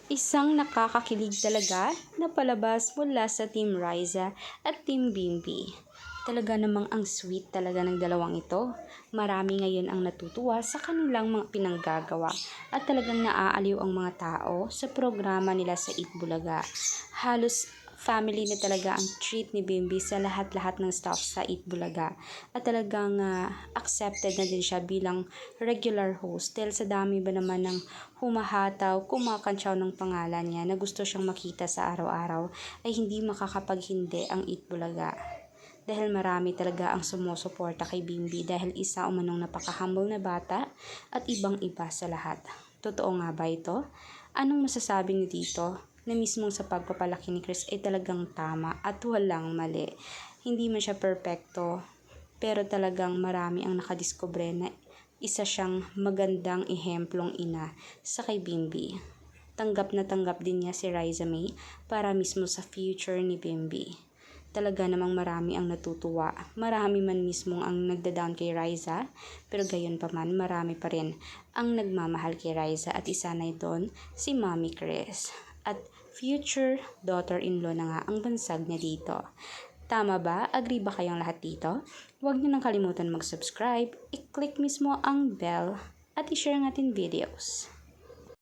Isang nakakakilig talaga na palabas mula sa Team Riza at Team Bimbi. Talaga namang ang sweet talaga ng dalawang ito. Marami ngayon ang natutuwa sa kanilang mga pinanggagawa at talagang naaaliw ang mga tao sa programa nila sa Eat Bulaga. Halos family na talaga ang treat ni Bimbi sa lahat-lahat ng staff sa Eat Bulaga. At talagang accepted na din siya bilang regular host dahil sa dami ba naman ng humahataw, kumakantsaw ng pangalan niya na gusto siyang makita sa araw-araw ay hindi makakapaghindi ang Eat Bulaga. Dahil marami talaga ang sumusuporta kay Bimbi dahil isa umanong napaka-humble na bata at ibang-iba sa lahat. Totoo nga ba ito? Anong masasabi niyo dito? Na mismong sa pagpapalaki ni Chris ay talagang tama at walang mali. Hindi man siya perpekto, pero talagang marami ang nakadiskubre na isa siyang magandang ehemplong ina sa kay Bimbi. Tanggap na tanggap din niya si Riza May para mismo sa future ni Bimbi. Talaga namang marami ang natutuwa. Marami man mismong ang nagda-down kay Riza, pero gayon pa man marami pa rin ang nagmamahal kay Riza at isa na doon si Mommy Chris. At future daughter-in-law na nga ang bansag niya dito. Tama ba? Agree ba kayong lahat dito? Huwag niyo nang kalimutan mag-subscribe, i-click mismo ang bell at i-share ang ating videos.